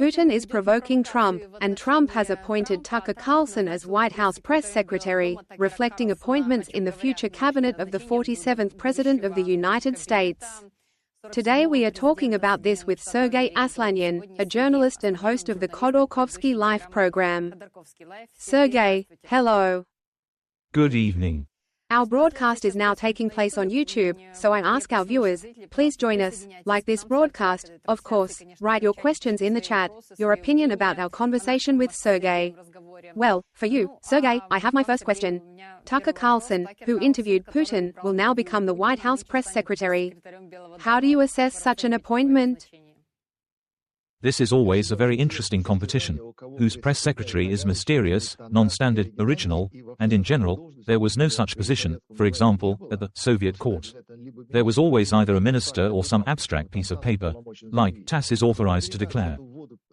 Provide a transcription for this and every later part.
Putin is provoking Trump, and Trump has appointed Tucker Carlson as White House press secretary, reflecting appointments in the future cabinet of the 47th President of the United States. Today we are talking about this with Sergey Aslanyan, a journalist and host of the Khodorkovsky Life program. Sergey, hello. Good evening. Our broadcast is now taking place on YouTube, so I ask our viewers, please join us, like this broadcast, of course, write your questions in the chat, your opinion about our conversation with Sergey. Well, for you, Sergey, I have my first question. Tucker Carlson, who interviewed Putin, will now become the White House press secretary. How do you assess such an appointment? This is always a very interesting competition, whose press secretary is mysterious, non-standard, original, and in general, there was no such position, for example, at the Soviet court. There was always either a minister or some abstract piece of paper, like TASS is authorized to declare.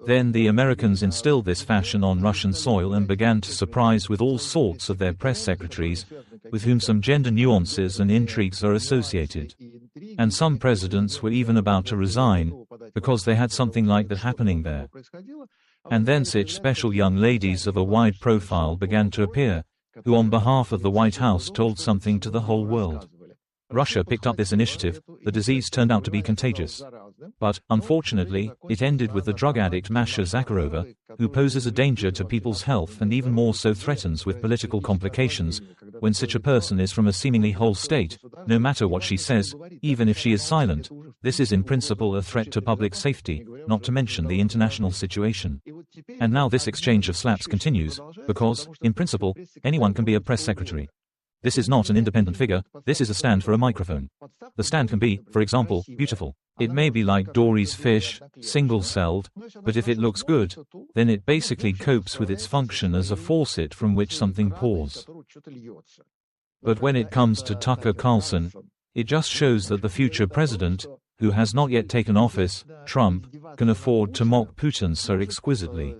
Then the Americans instilled this fashion on Russian soil and began to surprise with all sorts of their press secretaries, with whom some gender nuances and intrigues are associated. And some presidents were even about to resign, because they had something like that happening there. And then such special young ladies of a wide profile began to appear, who on behalf of the White House told something to the whole world. Russia picked up this initiative. The disease turned out to be contagious. But, unfortunately, it ended with the drug addict Masha Zakharova, who poses a danger to people's health and even more so threatens with political complications, when such a person is from a seemingly whole state, no matter what she says, even if she is silent. This is in principle a threat to public safety, not to mention the international situation. And now this exchange of slaps continues, because, in principle, anyone can be a press secretary. This is not an independent figure, this is a stand for a microphone. The stand can be, for example, beautiful. It may be like Dory's fish, single-celled, but if it looks good, then it basically copes with its function as a faucet from which something pours. But when it comes to Tucker Carlson, it just shows that the future president, who has not yet taken office, Trump, can afford to mock Putin so exquisitely.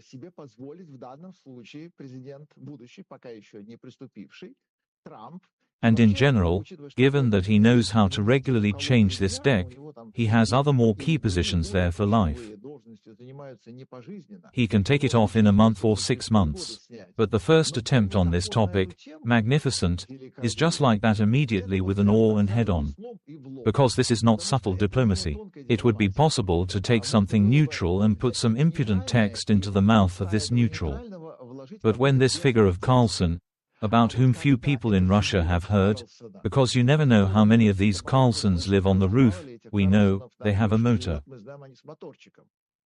And in general, given that he knows how to regularly change this deck, he has other more key positions there for life. He can take it off in a month or 6 months. But the first attempt on this topic, magnificent, is just like that immediately with an oar and head-on. Because this is not subtle diplomacy. It would be possible to take something neutral and put some impudent text into the mouth of this neutral. But when this figure of Carlson, about whom few people in Russia have heard, because you never know how many of these Carlsons live on the roof, we know, they have a motor.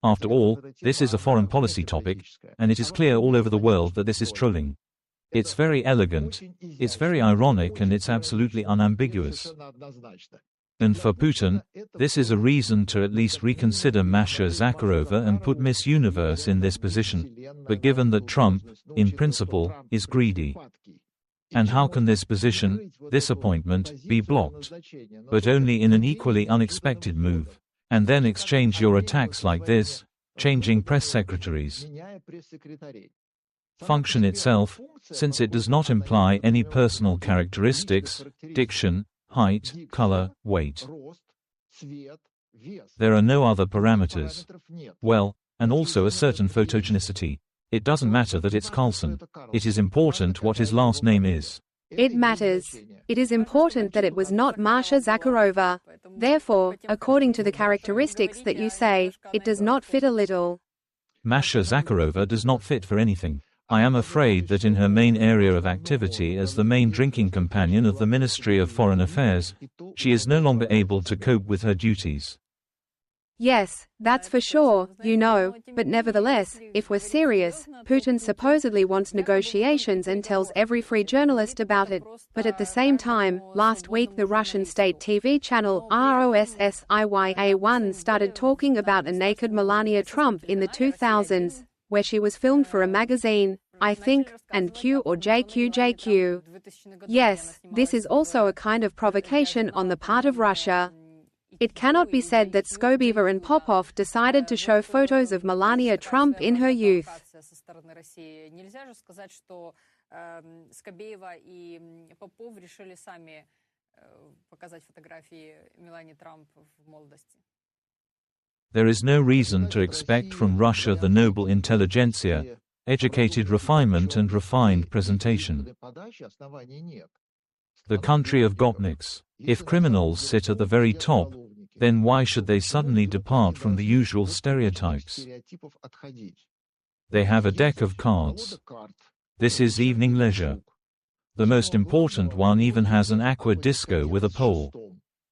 After all, this is a foreign policy topic, and it is clear all over the world that this is trolling. It's very elegant, it's very ironic, and it's absolutely unambiguous. And for Putin, this is a reason to at least reconsider Masha Zakharova and put Miss Universe in this position. But given that Trump, in principle, is greedy. And how can this position, this appointment, be blocked? But only in an equally unexpected move. And then exchange your attacks like this, changing press secretaries. Function itself, since it does not imply any personal characteristics, diction, height, color, weight. There are no other parameters. Well, and also a certain photogenicity. It doesn't matter that it's Carlson. It is important what his last name is. It matters. It is important that it was not Masha Zakharova. Therefore, according to the characteristics that you say, it does not fit a little. Masha Zakharova does not fit for anything. I am afraid that in her main area of activity as the main drinking companion of the Ministry of Foreign Affairs, she is no longer able to cope with her duties. Yes, that's for sure, but nevertheless, if we're serious, Putin supposedly wants negotiations and tells every free journalist about it. But at the same time, last week the Russian state TV channel ROSSIYA1 started talking about a naked Melania Trump in the 2000s, where she was filmed for a magazine, I think, and Q or JQ. Yes, this is also a kind of provocation on the part of Russia. It cannot be said that Skobeva and Popov decided to show photos of Melania Trump in her youth. There is no reason to expect from Russia the noble intelligentsia, educated refinement and refined presentation. The country of gopniks. If criminals sit at the very top, then why should they suddenly depart from the usual stereotypes? They have a deck of cards. This is evening leisure. The most important one even has an aqua disco with a pole.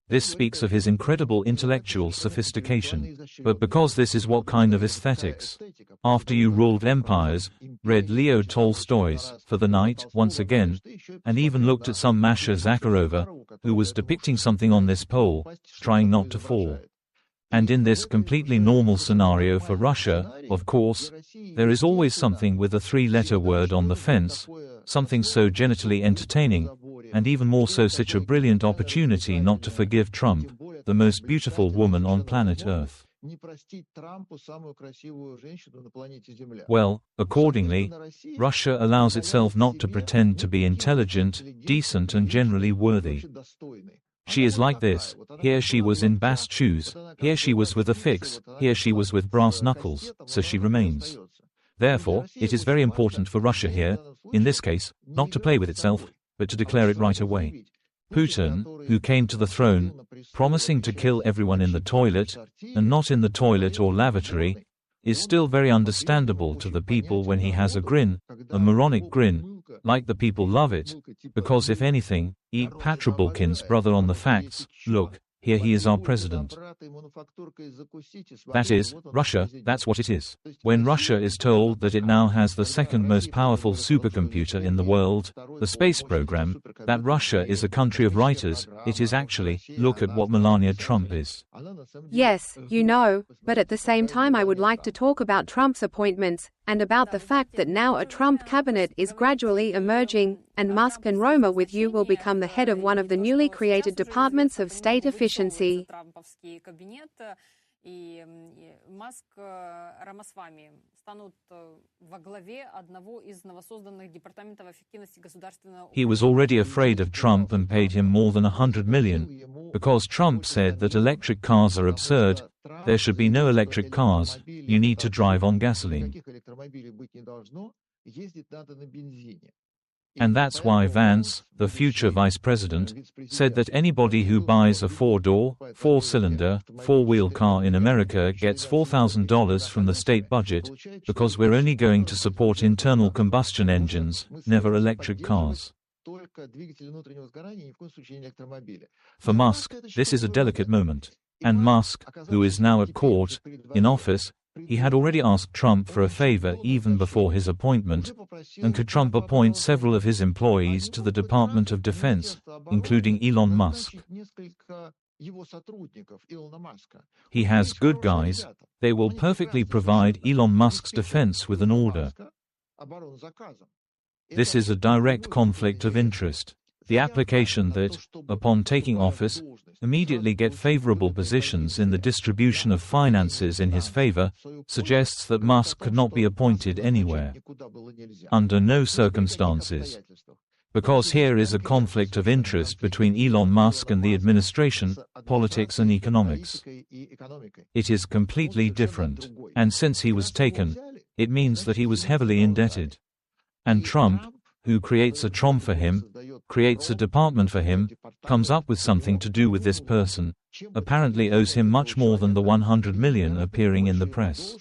This speaks of his incredible intellectual sophistication. But because this is what kind of aesthetics? After you ruled empires, read Leo Tolstoy's For the Night once again, and even looked at some Masha Zakharova, who was depicting something on this pole, trying not to fall. And in this completely normal scenario for Russia, of course, there is always something with a three-letter word on the fence, something so genitally entertaining, and even more so such a brilliant opportunity not to forgive Trump, the most beautiful woman on planet Earth. Well, accordingly, Russia allows itself not to pretend to be intelligent, decent and generally worthy. She is like this: here she was in bast shoes, here she was with a fix, here she was with brass knuckles, so she remains. Therefore, it is very important for Russia here, in this case, not to play with itself, but to declare it right away. Putin, who came to the throne, promising to kill everyone in the toilet, and not in the toilet or lavatory, is still very understandable to the people when he has a grin, a moronic grin, like the people love it, because if anything, eat Patrobulkin's brother on the facts, look, here he is our president. That is, Russia, that's what it is. When Russia is told that it now has the second most powerful supercomputer in the world, the space program, that Russia is a country of writers, it is actually, look at what Melania Trump is. Yes, you know, but at the same time I would like to talk about Trump's appointments, and about the fact that now a Trump cabinet is gradually emerging, and Musk and Roma with you will become the head of one of the newly created departments of state efficiency. He was already afraid of Trump and paid him more than $100 million, because Trump said that electric cars are absurd, there should be no electric cars, you need to drive on gasoline. And that's why Vance, the future vice president, said that anybody who buys a four-door, four-cylinder, four-wheel car in America gets $4,000 from the state budget, because we're only going to support internal combustion engines, never electric cars. For Musk, this is a delicate moment. And Musk, who is now at court, in office, he had already asked Trump for a favor even before his appointment, and could Trump appoint several of his employees to the Department of Defense, including Elon Musk. He has good guys, they will perfectly provide Elon Musk's defense with an order. This is a direct conflict of interest. The application that, upon taking office, immediately get favorable positions in the distribution of finances in his favor, suggests that Musk could not be appointed anywhere. Under no circumstances. Because here is a conflict of interest between Elon Musk and the administration, politics and economics. It is completely different. And since he was taken, it means that he was heavily indebted. And Trump, who creates a Trump for him, creates a department for him, comes up with something to do with this person, apparently owes him much more than the $100 million appearing in the press.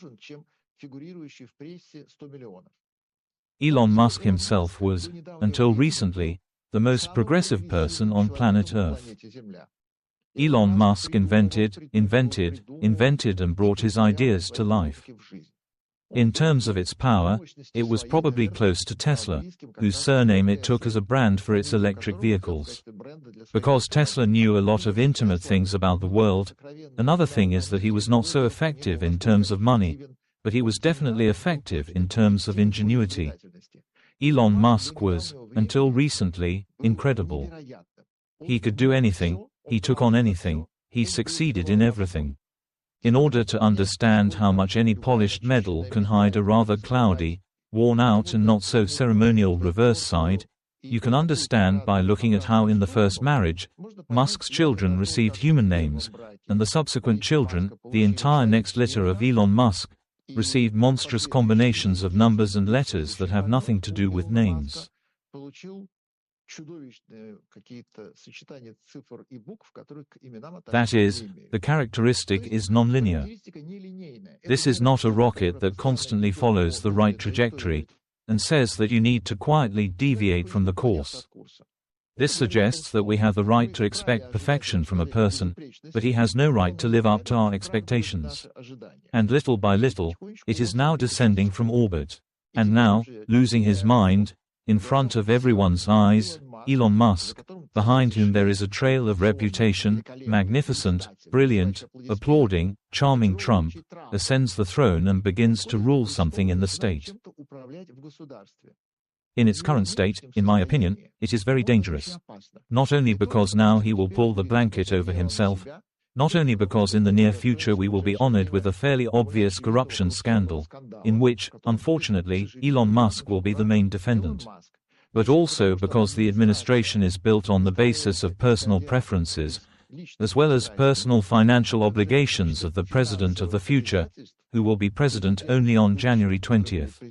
Elon Musk himself was, until recently, the most progressive person on planet Earth. Elon Musk invented and brought his ideas to life. In terms of its power, it was probably close to Tesla, whose surname it took as a brand for its electric vehicles. Because Tesla knew a lot of intimate things about the world, another thing is that he was not so effective in terms of money, but he was definitely effective in terms of ingenuity. Elon Musk was, until recently, incredible. He could do anything, he took on anything, he succeeded in everything. In order to understand how much any polished metal can hide a rather cloudy, worn out and not so ceremonial reverse side, you can understand by looking at how in the first marriage, Musk's children received human names, and the subsequent children, the entire next litter of Elon Musk, received monstrous combinations of numbers and letters that have nothing to do with names. That is, the characteristic is nonlinear. This is not a rocket that constantly follows the right trajectory and says that you need to quietly deviate from the course. This suggests that we have the right to expect perfection from a person, but he has no right to live up to our expectations. And little by little, it is now descending from orbit. And now, losing his mind, in front of everyone's eyes, Elon Musk, behind whom there is a trail of reputation, magnificent, brilliant, applauding, charming Trump, ascends the throne and begins to rule something in the state. In its current state, in my opinion, it is very dangerous. Not only because now he will pull the blanket over himself, not only because in the near future we will be honored with a fairly obvious corruption scandal, in which, unfortunately, Elon Musk will be the main defendant, but also because the administration is built on the basis of personal preferences, as well as personal financial obligations of the president of the future, who will be president only on January 20th.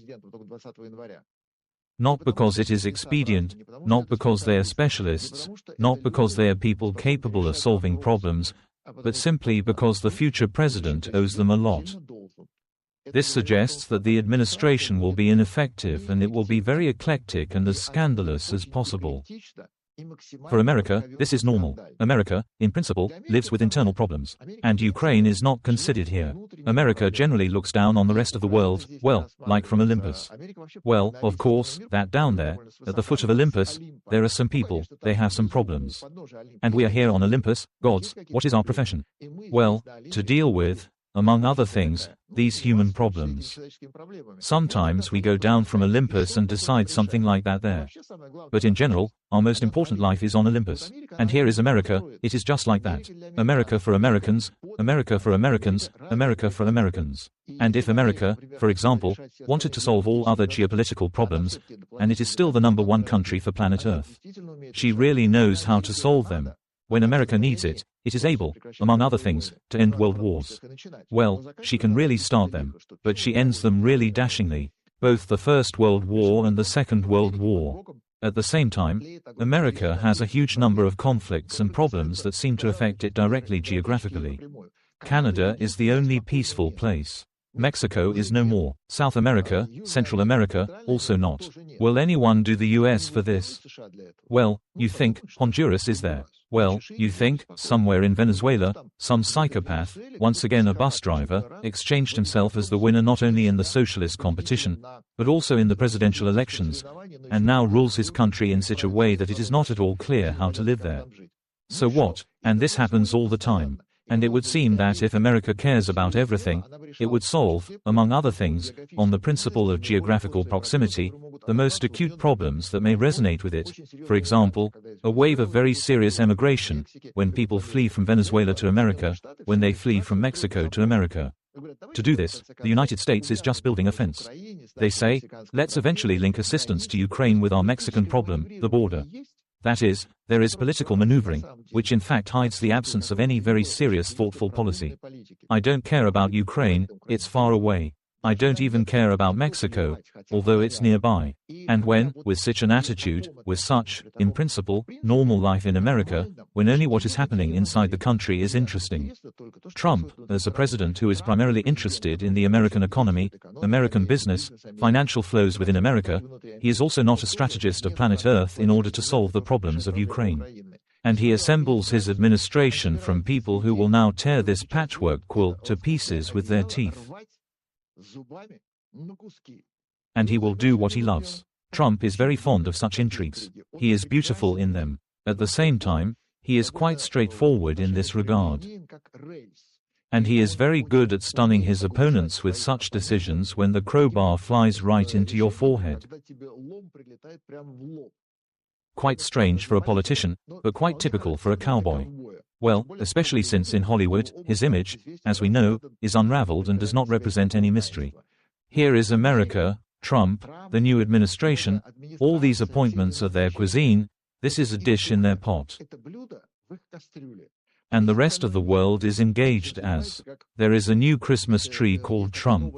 Not because it is expedient, not because they are specialists, not because they are people capable of solving problems, but simply because the future president owes them a lot. This suggests that the administration will be ineffective and it will be very eclectic and as scandalous as possible. For America, this is normal. America, in principle, lives with internal problems. And Ukraine is not considered here. America generally looks down on the rest of the world, well, like from Olympus. Well, of course, that down there, at the foot of Olympus, there are some people, they have some problems. And we are here on Olympus, gods, what is our profession? Well, to deal with, among other things, these human problems. Sometimes we go down from Olympus and decide something like that there. But in general, our most important life is on Olympus. And here is America, it is just like that. America for Americans, America for Americans, America for Americans. And if America, for example, wanted to solve all other geopolitical problems, and it is still the #1 country for planet Earth, she really knows how to solve them. When America needs it, it is able, among other things, to end world wars. Well, she can really start them, but she ends them really dashingly, both the First World War and the Second World War. At the same time, America has a huge number of conflicts and problems that seem to affect it directly geographically. Canada is the only peaceful place. Mexico is no more. South America, Central America, also not. Will anyone do the US for this? Well, you think, Honduras is there. Well, you think, somewhere in Venezuela, some psychopath, once again a bus driver, exchanged himself as the winner not only in the socialist competition, but also in the presidential elections, and now rules his country in such a way that it is not at all clear how to live there. So what? And this happens all the time. And it would seem that if America cares about everything, it would solve, among other things, on the principle of geographical proximity, the most acute problems that may resonate with it. For example, a wave of very serious emigration, when people flee from Venezuela to America, when they flee from Mexico to America. To do this, the United States is just building a fence. They say, let's eventually link assistance to Ukraine with our Mexican problem, the border. That is, there is political maneuvering, which in fact hides the absence of any very serious thoughtful policy. I don't care about Ukraine, it's far away. I don't even care about Mexico, although it's nearby. And when, with such an attitude, with such, in principle, normal life in America, when only what is happening inside the country is interesting. Trump, as a president who is primarily interested in the American economy, American business, financial flows within America, he is also not a strategist of planet Earth in order to solve the problems of Ukraine. And he assembles his administration from people who will now tear this patchwork quilt to pieces with their teeth. And he will do what he loves. Trump is very fond of such intrigues. He is beautiful in them. At the same time, he is quite straightforward in this regard. And he is very good at stunning his opponents with such decisions when the crowbar flies right into your forehead. Quite strange for a politician, but quite typical for a cowboy. Well, especially since in Hollywood, his image, as we know, is unraveled and does not represent any mystery. Here is America, Trump, the new administration, all these appointments are their cuisine, this is a dish in their pot. And the rest of the world is engaged as. There is a new Christmas tree called Trump.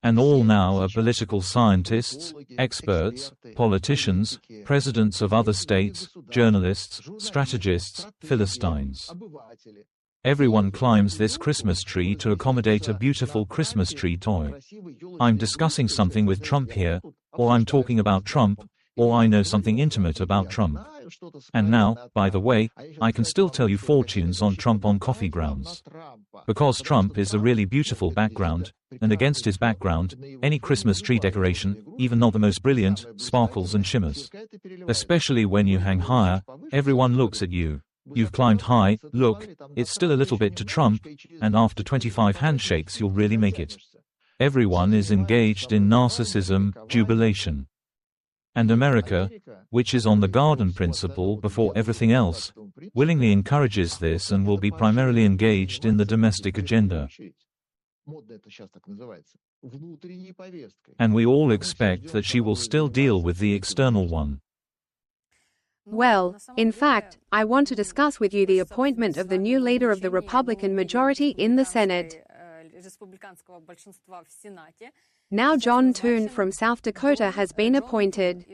And all now are political scientists, experts, politicians, presidents of other states, journalists, strategists, Philistines. Everyone climbs this Christmas tree to accommodate a beautiful Christmas tree toy. I'm discussing something with Trump here, or I'm talking about Trump, or I know something intimate about Trump. And now, by the way, I can still tell you fortunes on Trump on coffee grounds. Because Trump is a really beautiful background, and against his background, any Christmas tree decoration, even not the most brilliant, sparkles and shimmers. Especially when you hang higher, everyone looks at you. You've climbed high, look, it's still a little bit to Trump, and after 25 handshakes you'll really make it. Everyone is engaged in narcissism, jubilation. And America, which is on the garden principle before everything else, willingly encourages this and will be primarily engaged in the domestic agenda. And we all expect that she will still deal with the external one. Well, in fact, I want to discuss with you the appointment of the new leader of the Republican majority in the Senate. Now John Thune from South Dakota has been appointed.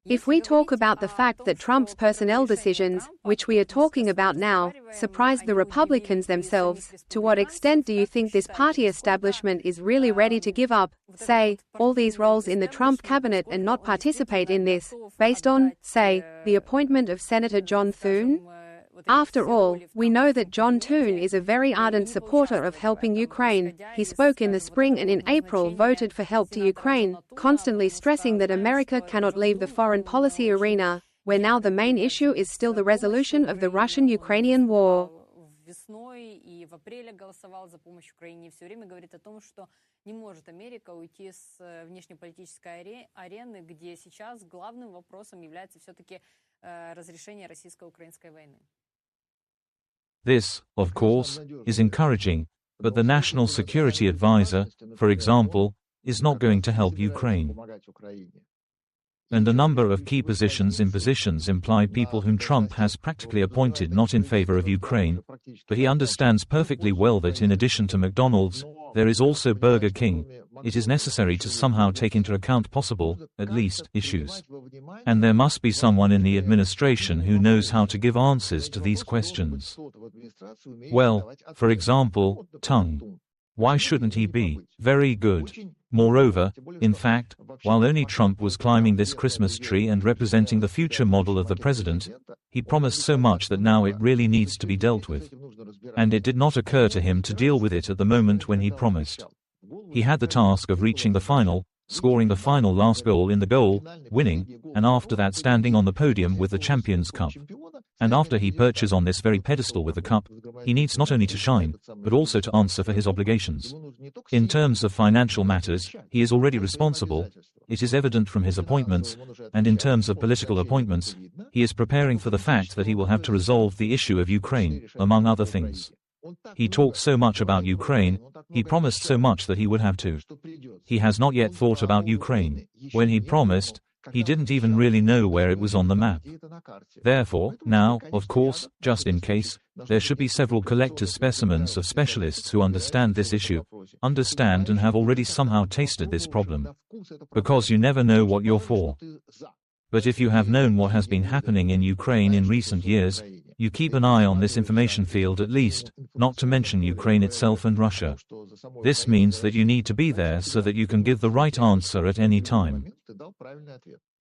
If we talk about the fact that Trump's personnel decisions, which we are talking about now, surprised the Republicans themselves, to what extent do you think this party establishment is really ready to give up, say, all these roles in the Trump cabinet and not participate in this, based on, say, the appointment of Senator John Thune? After all, we know that John Thune is a very ardent supporter of helping Ukraine. He spoke in the spring and in April voted for help to Ukraine, constantly stressing that America cannot leave the foreign policy arena, where now the main issue is still the resolution of the Russian-Ukrainian war. Весной и в апреле голосовал за помощь Украине, все время говорит о том, что не может Америка уйти с внешнеполитической арены, где сейчас главным вопросом является все-таки разрешение российско-украинской войны. This, of course, is encouraging, but the National Security Advisor, for example, is not going to help Ukraine. And a number of key positions imply people whom Trump has practically appointed not in favor of Ukraine, but he understands perfectly well that in addition to McDonald's, there is also Burger King. It is necessary to somehow take into account possible, at least, issues. And there must be someone in the administration who knows how to give answers to these questions. Well, for example, Tung. Why shouldn't he be? Very good. Moreover, in fact, while only Trump was climbing this Christmas tree and representing the future model of the president, he promised so much that now it really needs to be dealt with. And it did not occur to him to deal with it at the moment when he promised. He had the task of reaching the final, scoring the final last goal in the goal, winning, and after that standing on the podium with the Champions Cup. And after he perches on this very pedestal with the cup, he needs not only to shine, but also to answer for his obligations. In terms of financial matters, he is already responsible, it is evident from his appointments, and in terms of political appointments, he is preparing for the fact that he will have to resolve the issue of Ukraine, among other things. He talked so much about Ukraine, he promised so much that he would have to. He has not yet thought about Ukraine. When he promised, he didn't even really know where it was on the map. Therefore, now, of course, just in case, there should be several collector's specimens of specialists who understand this issue, understand and have already somehow tasted this problem. Because you never know what you're for. But if you have known what has been happening in Ukraine in recent years, you keep an eye on this information field at least, not to mention Ukraine itself and Russia. This means that you need to be there so that you can give the right answer at any time.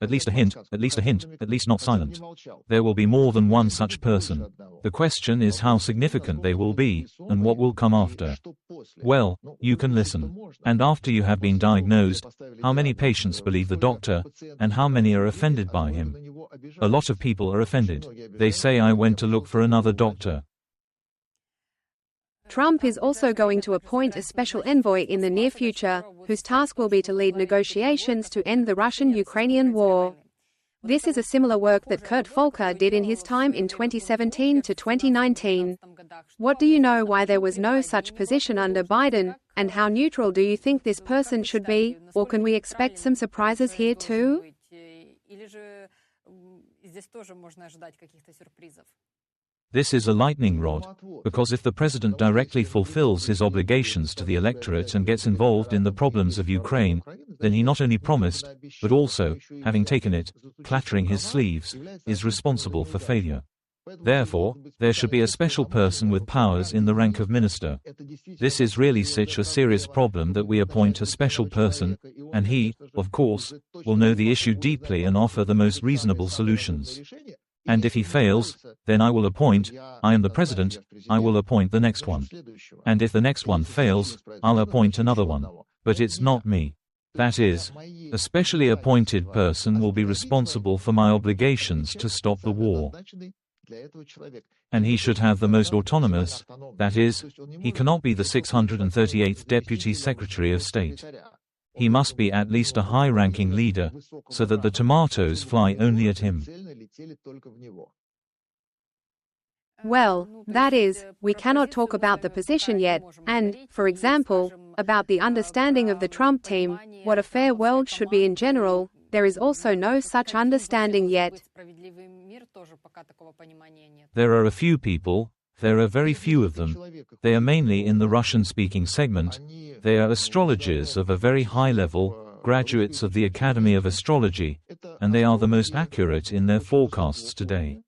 At least a hint, at least a hint, at least not silent. There will be more than one such person. The question is how significant they will be, and what will come after. Well, you can listen. And after you have been diagnosed, how many patients believe the doctor, and how many are offended by him? A lot of people are offended. They say I went to look for another doctor. Trump is also going to appoint a special envoy in the near future, whose task will be to lead negotiations to end the Russian-Ukrainian war. This is a similar work that Kurt Volker did in his time in 2017 to 2019. What do you know why there was no such position under Biden, and how neutral do you think this person should be, or can we expect some surprises here too? здесь тоже можно ожидать каких-то сюрпризов. This is a lightning rod, because if the president directly fulfills his obligations to the electorate and gets involved in the problems of Ukraine, then he not only promised, but also, having taken it, clattering his sleeves, is responsible for failure. Therefore, there should be a special person with powers in the rank of minister. This is really such a serious problem that we appoint a special person, and he, of course, will know the issue deeply and offer the most reasonable solutions. And if he fails, then I will appoint, I am the president, I will appoint the next one. And if the next one fails, I'll appoint another one. But it's not me. That is, a specially appointed person will be responsible for my obligations to stop the war. And he should have the most autonomous, that is, he cannot be the 638th Deputy Secretary of State. He must be at least a high-ranking leader, so that the tomatoes fly only at him. Well, that is, we cannot talk about the position yet, and, for example, about the understanding of the Trump team, what a fair world should be in general, there is also no such understanding yet. There are a few people, there are very few of them. They are mainly in the Russian-speaking segment. They are astrologers of a very high level, graduates of the Academy of Astrology, and they are the most accurate in their forecasts today.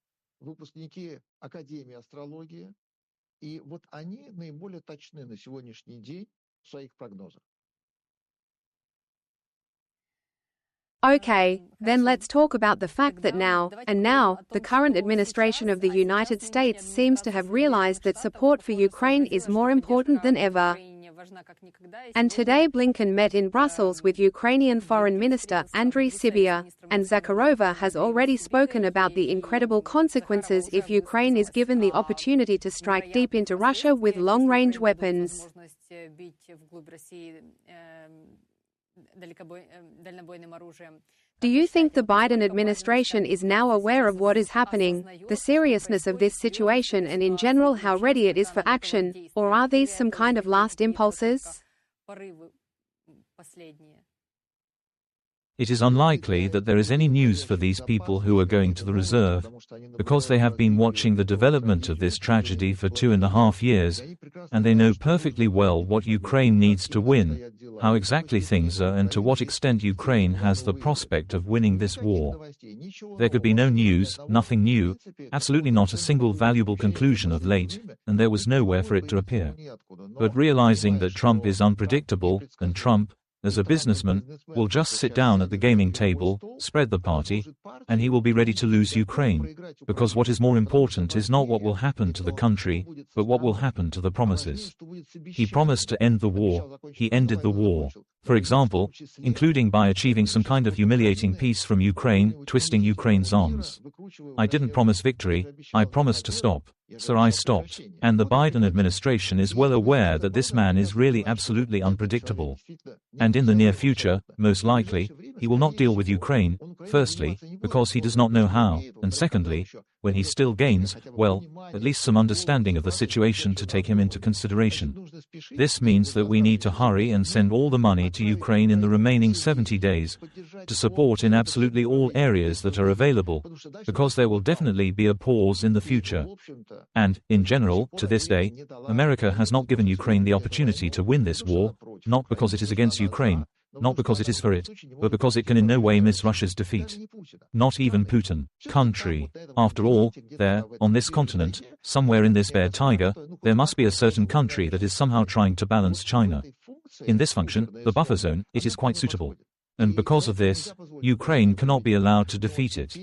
Okay, then let's talk about the fact that now, the current administration of the United States seems to have realized that support for Ukraine is more important than ever. And today Blinken met in Brussels with Ukrainian Foreign Minister Andriy Sybiha, and Zakharova has already spoken about the incredible consequences if Ukraine is given the opportunity to strike deep into Russia with long-range weapons. Do you think the Biden administration is now aware of what is happening, the seriousness of this situation and in general how ready it is for action, or are these some kind of last impulses? It is unlikely that there is any news for these people who are going to the reserve, because they have been watching the development of this tragedy for 2.5 years, and they know perfectly well what Ukraine needs to win, how exactly things are and to what extent Ukraine has the prospect of winning this war. There could be no news, nothing new, absolutely not a single valuable conclusion of late, and there was nowhere for it to appear. But realizing that Trump is unpredictable, and Trump, as a businessman, will just sit down at the gaming table, spread the party, and he will be ready to lose Ukraine, because what is more important is not what will happen to the country, but what will happen to the promises. He promised to end the war, he ended the war. For example, including by achieving some kind of humiliating peace from Ukraine, twisting Ukraine's arms. I didn't promise victory, I promised to stop. So I stopped. And the Biden administration is well aware that this man is really absolutely unpredictable. And in the near future, most likely, he will not deal with Ukraine, firstly, because he does not know how, and secondly, when he still gains, well, at least some understanding of the situation to take him into consideration. This means that we need to hurry and send all the money to Ukraine in the remaining 70 days, to support in absolutely all areas that are available, because there will definitely be a pause in the future. And, in general, to this day, America has not given Ukraine the opportunity to win this war, not because it is against Ukraine, not because it is for it, but because it can in no way miss Russia's defeat. Not even Putin. Country. After all, there, on this continent, somewhere in this bear tiger, there must be a certain country that is somehow trying to balance China. In this function, the buffer zone, it is quite suitable. And because of this, Ukraine cannot be allowed to defeat it.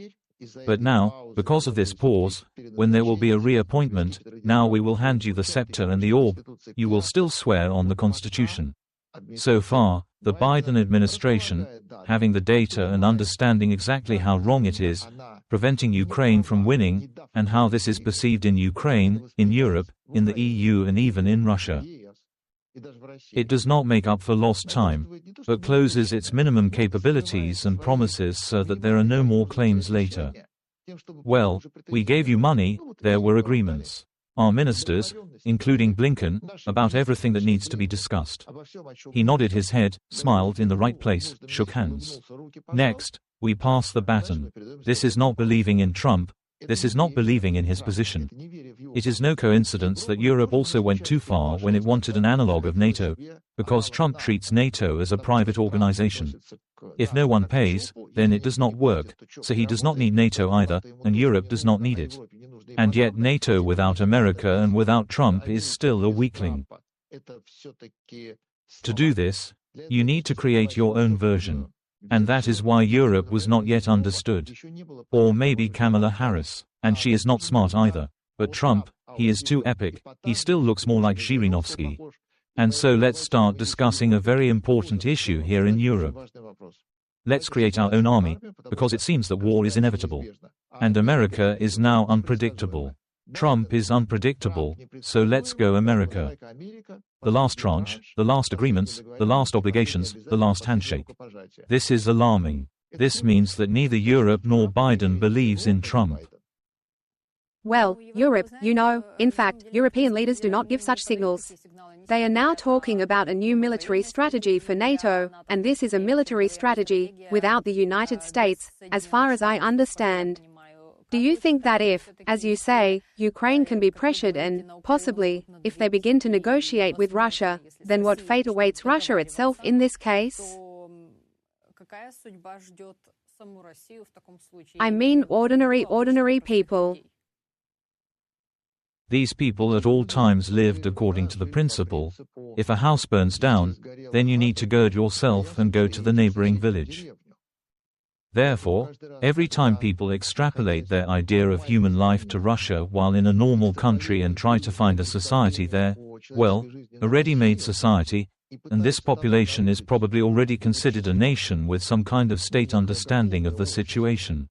But now, because of this pause, when there will be a reappointment, now we will hand you the scepter and the orb, you will still swear on the Constitution. So far, the Biden administration, having the data and understanding exactly how wrong it is, preventing Ukraine from winning, and how this is perceived in Ukraine, in Europe, in the EU and even in Russia. It does not make up for lost time, but closes its minimum capabilities and promises so that there are no more claims later. Well, we gave you money, there were agreements. Our ministers, including Blinken, about everything that needs to be discussed. He nodded his head, smiled in the right place, shook hands. Next, We pass the baton. This is not believing in Trump. This is not believing in his position. It is no coincidence that Europe also went too far when it wanted an analog of NATO, because Trump treats NATO as a private organization. If no one pays, then it does not work, so he does not need NATO either, and Europe does not need it. And yet NATO without America and without Trump is still a weakling. To do this, you need to create your own version. And that is why Europe was not yet understood. Or maybe Kamala Harris, and she is not smart either. But Trump, he is too epic, he still looks more like Zhirinovsky. And so let's start discussing a very important issue here in Europe. Let's create our own army, because it seems that war is inevitable. And America is now unpredictable. Trump is unpredictable, so let's go America. The last tranche, the last agreements, the last obligations, the last handshake. This is alarming. This means that neither Europe nor Biden believes in Trump. Well, Europe, in fact, European leaders do not give such signals. They are now talking about a new military strategy for NATO, and this is a military strategy without the United States, as far as I understand. Do you think that if, as you say, Ukraine can be pressured and, possibly, if they begin to negotiate with Russia, then what fate awaits Russia itself in this case? I mean ordinary people. These people at all times lived according to the principle, if a house burns down, then you need to gird yourself and go to the neighboring village. Therefore, every time people extrapolate their idea of human life to Russia while in a normal country and try to find a society there, well, a ready-made society, and this population is probably already considered a nation with some kind of state understanding of the situation.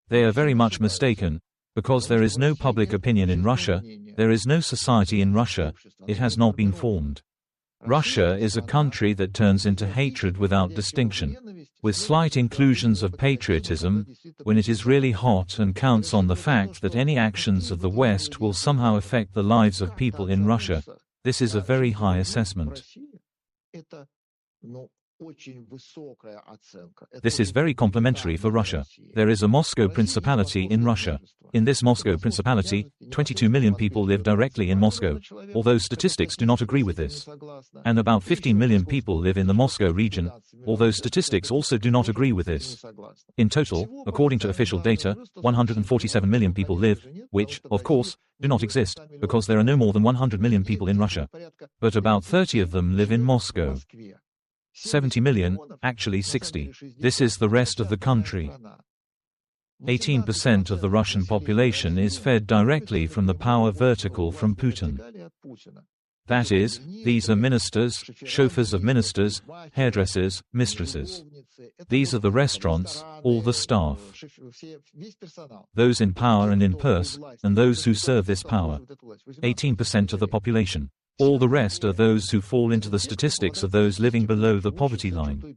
They are very much mistaken, because there is no public opinion in Russia, there is no society in Russia, it has not been formed. Russia is a country that turns into hatred without distinction, with slight inclusions of patriotism, when it is really hot and counts on the fact that any actions of the West will somehow affect the lives of people in Russia. This is a very high assessment. This is very complimentary for Russia. There is a Moscow Principality in Russia. In this Moscow Principality, 22 million people live directly in Moscow, although statistics do not agree with this. And about 15 million people live in the Moscow region, although statistics also do not agree with this. In total, according to official data, 147 million people live, which, of course, do not exist, because there are no more than 100 million people in Russia. But about 30 of them live in Moscow. 70 million, actually 60. This is the rest of the country. 18% of the Russian population is fed directly from the power vertical from Putin. That is, these are ministers, chauffeurs of ministers, hairdressers, mistresses. These are the restaurants, all the staff. Those in power and in purse, and those who serve this power. 18% of the population. All the rest are those who fall into the statistics of those living below the poverty line.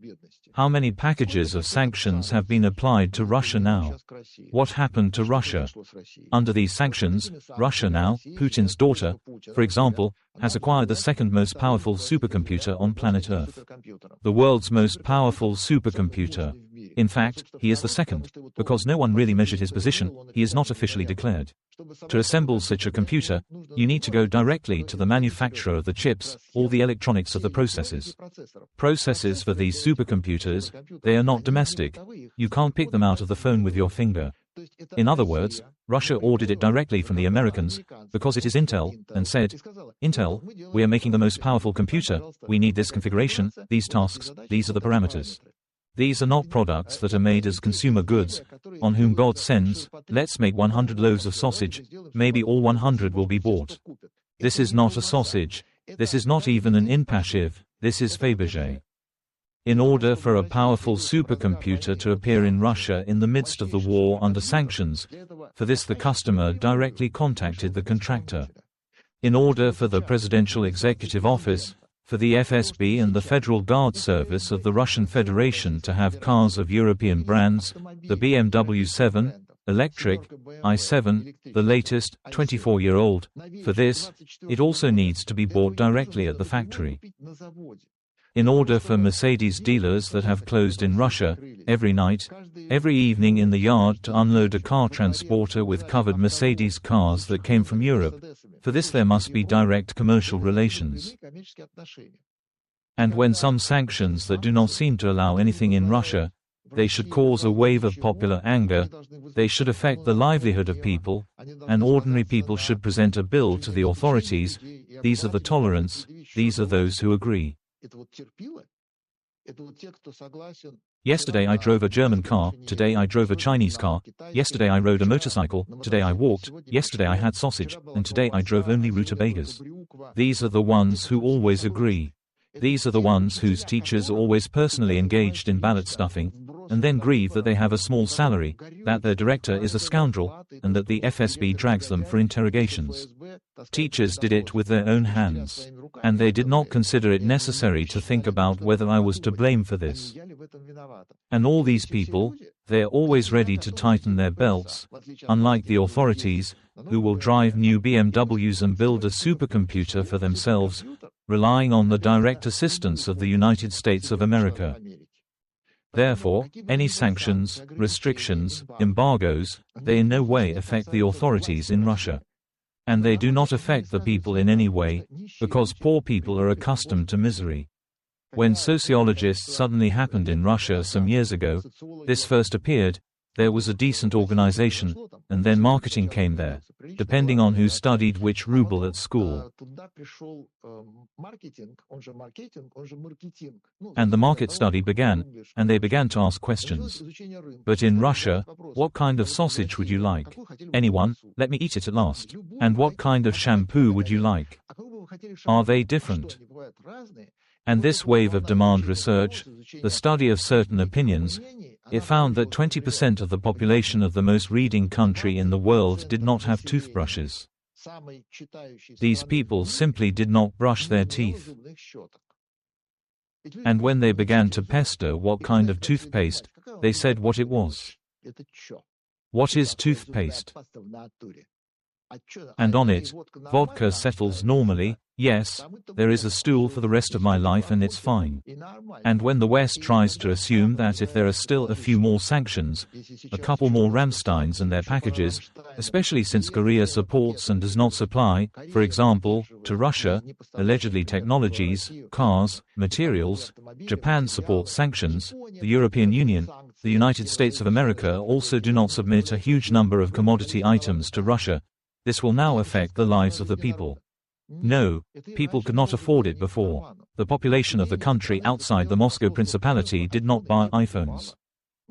How many packages of sanctions have been applied to Russia now? What happened to Russia? Under these sanctions, Russia now, Putin's daughter, for example, has acquired the second most powerful supercomputer on planet Earth. The world's most powerful supercomputer. In fact, he is the second, because no one really measured his position, he is not officially declared. To assemble such a computer, you need to go directly to the manufacturer of the chips, all the electronics of the processors. Processors for these supercomputers, they are not domestic. You can't pick them out of the phone with your finger. In other words, Russia ordered it directly from the Americans, because it is Intel, and said, Intel, we are making the most powerful computer, we need this configuration, these tasks, these are the parameters. These are not products that are made as consumer goods, on whom God sends, let's make 100 loaves of sausage, maybe all 100 will be bought. This is not a sausage. This is not even an Inpashiv, this is Fabergé. In order for a powerful supercomputer to appear in Russia in the midst of the war under sanctions, for this the customer directly contacted the contractor. In order for the Presidential Executive Office, for the FSB and the Federal Guard Service of the Russian Federation to have cars of European brands, the BMW 7, electric, i7, the latest, 24-year-old. For this, it also needs to be bought directly at the factory. In order for Mercedes dealers that have closed in Russia, every night, every evening in the yard to unload a car transporter with covered Mercedes cars that came from Europe. For this there must be direct commercial relations. And when some sanctions that do not seem to allow anything in Russia, they should cause a wave of popular anger, they should affect the livelihood of people, and ordinary people should present a bill to the authorities. These are the tolerants, these are those who agree. Yesterday I drove a German car, today I drove a Chinese car, yesterday I rode a motorcycle, today I walked, yesterday I had sausage, and today I drove only rutabagas. These are the ones who always agree. These are the ones whose teachers are always personally engaged in ballot stuffing, and then grieve that they have a small salary, that their director is a scoundrel, and that the FSB drags them for interrogations. Teachers did it with their own hands, and they did not consider it necessary to think about whether I was to blame for this. And all these people, they are always ready to tighten their belts, unlike the authorities, who will drive new BMWs and build a supercomputer for themselves, relying on the direct assistance of the United States of America. Therefore, any sanctions, restrictions, embargoes, they in no way affect the authorities in Russia. And they do not affect the people in any way, because poor people are accustomed to misery. When sociologists suddenly happened in Russia some years ago, this first appeared, there was a decent organization, and then marketing came there, depending on who studied which ruble at school. And the market study began, and they began to ask questions. But in Russia, what kind of sausage would you like? Anyone, let me eat it at last. And what kind of shampoo would you like? Are they different? And this wave of demand research, the study of certain opinions, it found that 20% of the population of the most reading country in the world did not have toothbrushes. These people simply did not brush their teeth. And when they began to pester what kind of toothpaste, they said what it was. What is toothpaste? And on it, vodka settles normally. Yes, there is a stool for the rest of my life and it's fine. And when the West tries to assume that if there are still a few more sanctions, a couple more Rammsteins and their packages, especially since Korea supports and does not supply, for example, to Russia, allegedly technologies, cars, materials, Japan supports sanctions, the European Union, the United States of America also do not submit a huge number of commodity items to Russia, this will now affect the lives of the people. No, people could not afford it before. The population of the country outside the Moscow Principality did not buy iPhones.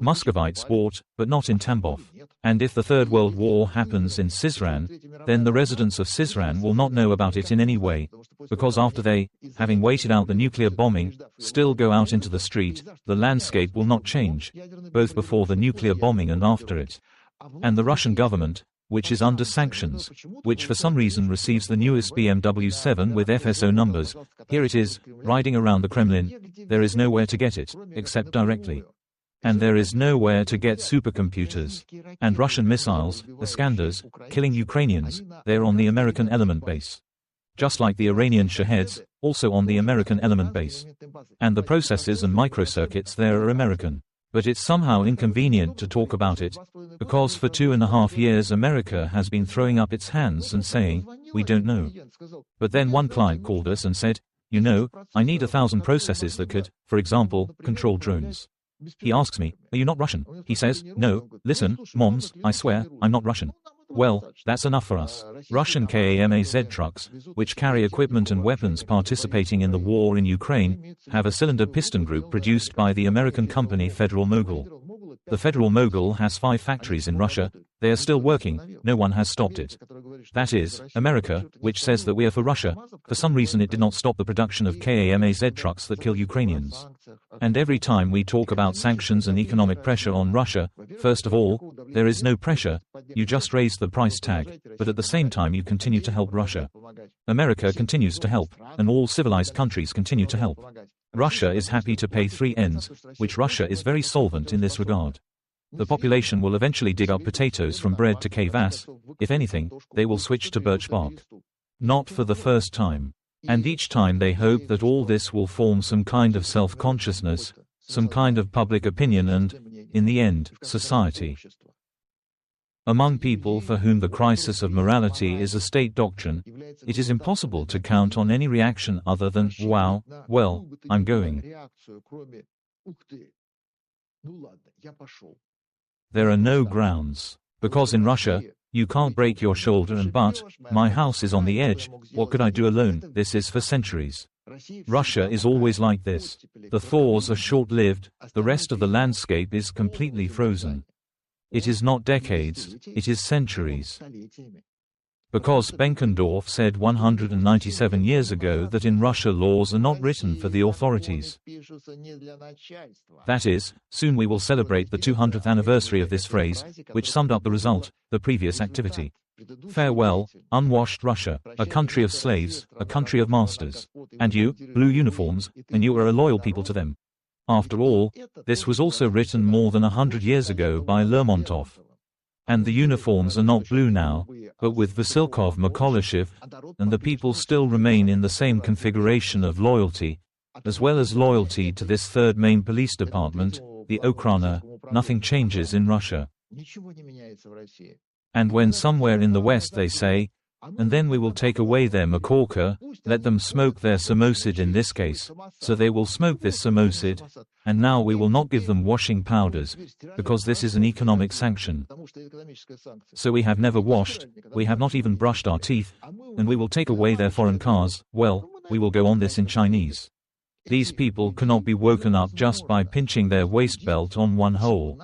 Muscovites bought, but not in Tambov. And if the Third World War happens in Syzran, then the residents of Syzran will not know about it in any way, because after they, having waited out the nuclear bombing, still go out into the street, the landscape will not change, both before the nuclear bombing and after it. And the Russian government, which is under sanctions, which for some reason receives the newest BMW 7 with FSO numbers, here it is, riding around the Kremlin, there is nowhere to get it, except directly. And there is nowhere to get supercomputers. And Russian missiles, Iskanders, killing Ukrainians, they're on the American element base. Just like the Iranian Shaheds, also on the American element base. And the processors and microcircuits there are American. But it's somehow inconvenient to talk about it, because for 2.5 years America has been throwing up its hands and saying, we don't know. But then one client called us and said, you know, I need 1,000 processes that could, for example, control drones. He asks me, are you not Russian? He says, no, listen, moms, I swear, I'm not Russian. Well, that's enough for us. Russian KAMAZ trucks, which carry equipment and weapons participating in the war in Ukraine, have a cylinder piston group produced by the American company Federal Mogul. The Federal Mogul has 5 factories in Russia, they are still working, no one has stopped it. That is, America, which says that we are for Russia, for some reason it did not stop the production of KAMAZ trucks that kill Ukrainians. And every time we talk about sanctions and economic pressure on Russia, first of all, there is no pressure, you just raise the price tag, but at the same time you continue to help Russia. America continues to help, and all civilized countries continue to help. Russia is happy to pay 3 Ns, which Russia is very solvent in this regard. The population will eventually dig up potatoes from bread to kvass. If anything, they will switch to birch bark. Not for the first time. And each time they hope that all this will form some kind of self-consciousness, some kind of public opinion and, in the end, society. Among people for whom the crisis of morality is a state doctrine, it is impossible to count on any reaction other than, wow, well, I'm going. There are no grounds. Because in Russia, you can't break your shoulder and but, my house is on the edge, what could I do alone? This is for centuries. Russia is always like this. The thaws are short-lived, the rest of the landscape is completely frozen. It is not decades, it is centuries. Because Benkendorf said 197 years ago that in Russia laws are not written for the authorities. That is, soon we will celebrate the 200th anniversary of this phrase, which summed up the result, the previous activity. Farewell, unwashed Russia, a country of slaves, a country of masters. And you, blue uniforms, and you are a loyal people to them. After all, this was also written more than 100 years ago by Lermontov. And the uniforms are not blue now, but with Vasilkov Mykolaiv, and the people still remain in the same configuration of loyalty, as well as loyalty to this third main police department, the Okhrana. Nothing changes in Russia. And when somewhere in the West they say, and then we will take away their makorka, let them smoke their samosid in this case, so they will smoke this samosid, and now we will not give them washing powders, because this is an economic sanction. So we have never washed, we have not even brushed our teeth, and we will take away their foreign cars, well, we will go on this in Chinese. These people cannot be woken up just by pinching their waist belt on one hole.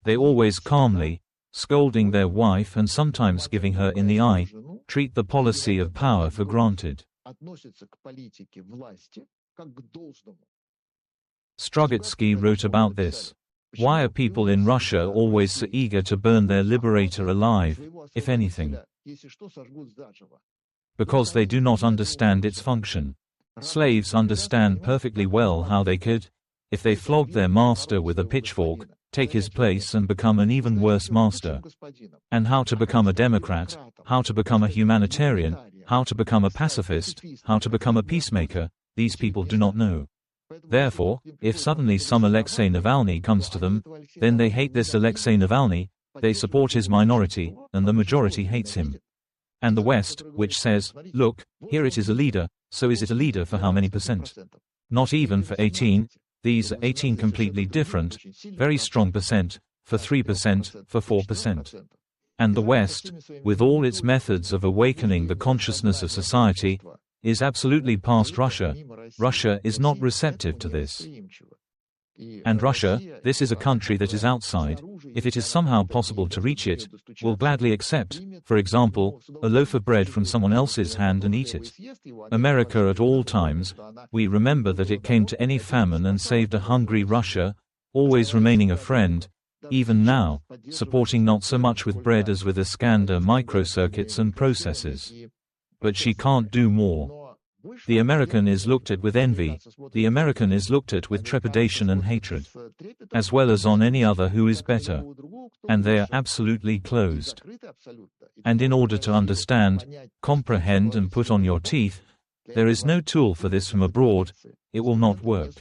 They always calmly, scolding their wife and sometimes giving her in the eye, treat the policy of power for granted. Strugatsky wrote about this. Why are people in Russia always so eager to burn their liberator alive, if anything? Because they do not understand its function. Slaves understand perfectly well how they could, if they flogged their master with a pitchfork, take his place and become an even worse master. And how to become a democrat, how to become a humanitarian, how to become a pacifist, how to become a peacemaker, these people do not know. Therefore, if suddenly some Alexei Navalny comes to them, then they hate this Alexei Navalny, they support his minority, and the majority hates him. And the West, which says, look, here it is a leader, so is it a leader for how many percent? Not even for 18. These are 18 completely different, very strong percent, for 3%, for 4%. And the West, with all its methods of awakening the consciousness of society, is absolutely past Russia. Russia is not receptive to this. And Russia, this is a country that is outside, if it is somehow possible to reach it, will gladly accept, for example, a loaf of bread from someone else's hand and eat it. America at all times, we remember that it came to any famine and saved a hungry Russia, always remaining a friend, even now, supporting not so much with bread as with Iskander microcircuits and processes. But she can't do more. The American is looked at with envy, the American is looked at with trepidation and hatred, as well as on any other who is better. And they are absolutely closed. And in order to understand, comprehend and put on your teeth, there is no tool for this from abroad, it will not work.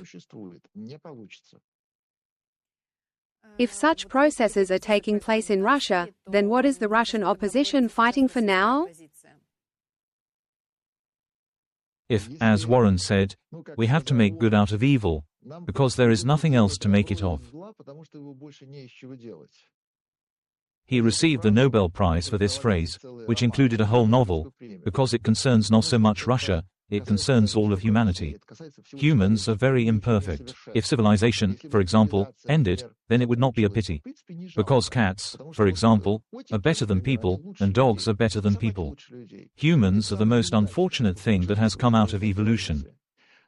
If such processes are taking place in Russia, then what is the Russian opposition fighting for now? If, as Warren said, we have to make good out of evil, because there is nothing else to make it of. He received the Nobel Prize for this phrase, which included a whole novel, because it concerns not so much Russia, it concerns all of humanity. Humans are very imperfect. If civilization, for example, ended, then it would not be a pity. Because cats, for example, are better than people, and dogs are better than people. Humans are the most unfortunate thing that has come out of evolution.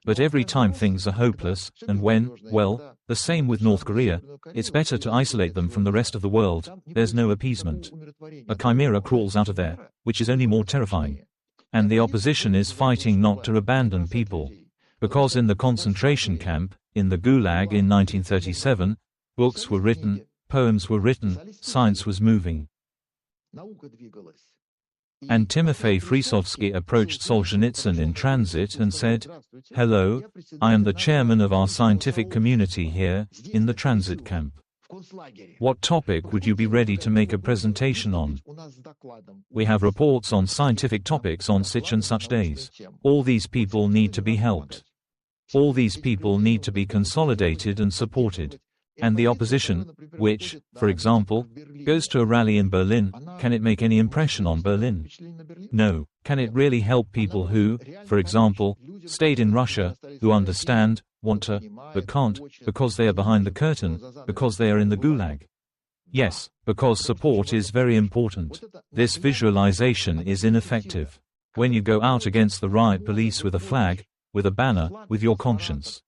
But every time things are hopeless, and when, well, the same with North Korea, it's better to isolate them from the rest of the world, there's no appeasement. A chimera crawls out of there, which is only more terrifying. And the opposition is fighting not to abandon people. Because in the concentration camp, In the Gulag in 1937, books were written, poems were written, science was moving. And Timofey Frysovsky approached Solzhenitsyn in transit and said, "Hello, I am the chairman of our scientific community here, in the transit camp. What topic would you be ready to make a presentation on? We have reports on scientific topics on such and such days. All these people need to be helped. All these people need to be consolidated and supported. And the opposition, which, for example, goes to a rally in Berlin, can it make any impression on Berlin? No. Can it really help people who, for example, stayed in Russia, who understand, want to, but can't, because they are behind the curtain, because they are in the Gulag? Yes, because support is very important. This visualization is ineffective. When you go out against the riot police with a flag, with a banner, with your conscience,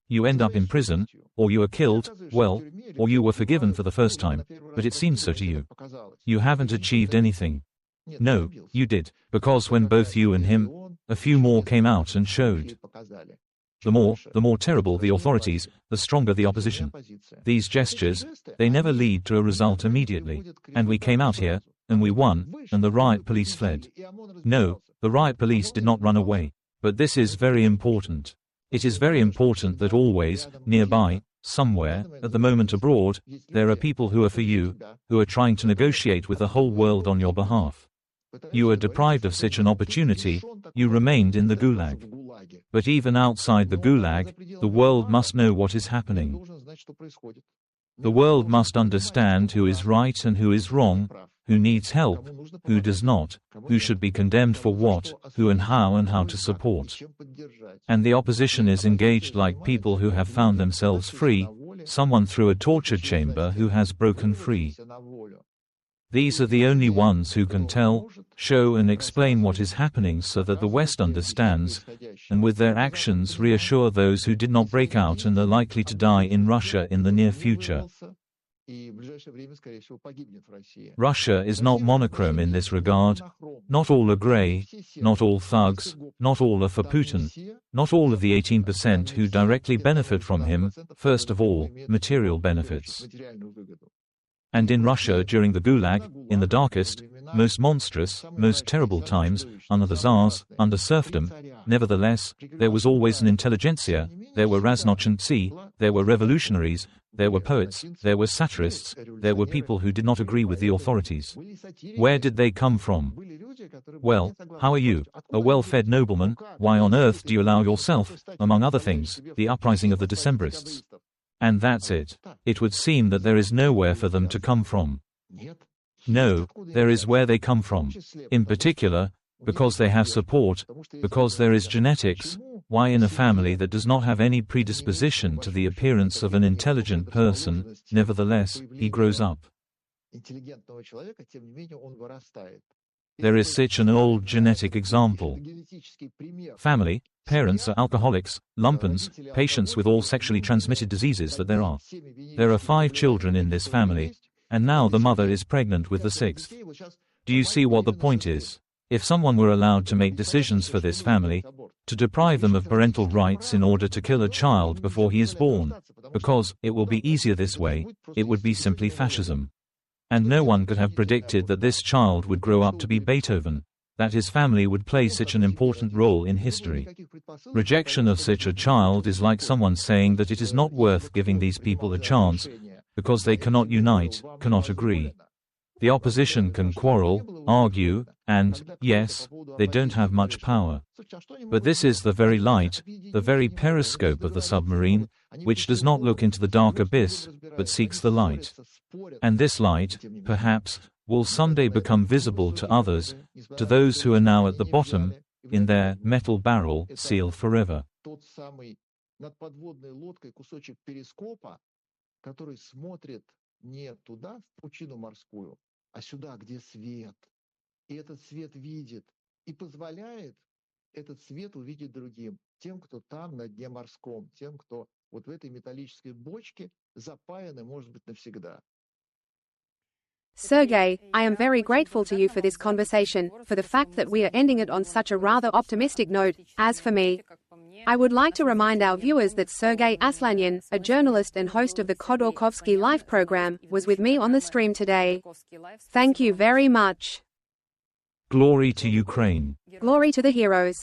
you end up in prison, or you are killed, well, or you were forgiven for the first time, but it seems so to you. You haven't achieved anything. No, you did, because when both you and him, a few more came out and showed. The more terrible the authorities, the stronger the opposition. These gestures, they never lead to a result immediately. And we came out here, and we won, and the riot police fled. No, the riot police did not run away. But this is very important. It is very important that always, nearby, somewhere, at the moment abroad, there are people who are for you, who are trying to negotiate with the whole world on your behalf. You are deprived of such an opportunity, you remained in the Gulag. But even outside the Gulag, the world must know what is happening. The world must understand who is right and who is wrong, who needs help, who does not, who should be condemned for what, who and how to support. And the opposition is engaged like people who have found themselves free, someone through a torture chamber who has broken free. These are the only ones who can tell, show and explain what is happening so that the West understands, and with their actions reassure those who did not break out and are likely to die in Russia in the near future. Russia is not monochrome in this regard. Not all are grey, not all thugs, not all are for Putin, not all of the 18% who directly benefit from him, first of all, material benefits. And in Russia during the Gulag, in the darkest, most monstrous, most terrible times, under the Tsars, under serfdom, nevertheless, there was always an intelligentsia, there were raznochenцы, there were revolutionaries, there were poets, there were satirists, there were people who did not agree with the authorities. Where did they come from? Well, how are you? A well-fed nobleman, why on earth do you allow yourself, among other things, the uprising of the Decembrists? And that's it. It would seem that there is nowhere for them to come from. No, there is where they come from. In particular, because they have support, because there is genetics. Why in a family that does not have any predisposition to the appearance of an intelligent person, nevertheless, he grows up. There is such an old genetic example. Family, parents are alcoholics, lumpens, patients with all sexually transmitted diseases that there are. There are 5 children in this family, and now the mother is pregnant with the 6th. Do you see what the point is? If someone were allowed to make decisions for this family, to deprive them of parental rights in order to kill a child before he is born, because it will be easier this way, it would be simply fascism. And no one could have predicted that this child would grow up to be Beethoven, that his family would play such an important role in history. Rejection of such a child is like someone saying that it is not worth giving these people a chance, because they cannot unite, cannot agree. The opposition can quarrel, argue, and, yes, they don't have much power. But this is the very light, the very periscope of the submarine, which does not look into the dark abyss, but seeks the light. And this light, perhaps, will someday become visible to others, to those who are now at the bottom, in their metal barrel, sealed forever. А сюда, где свет. И этот свет видит и позволяет этот свет увидеть другим, тем, кто там на дне морском, тем, кто вот в этой металлической бочке запаяны, может быть, навсегда. Sergey, I am very grateful to you for this conversation, for the fact that we are ending it on such a rather optimistic note. As for me, I would like to remind our viewers that Sergei Aslanyan, a journalist and host of the Khodorkovsky Life program, was with me on the stream today. Thank you very much. Glory to Ukraine. Glory to the heroes.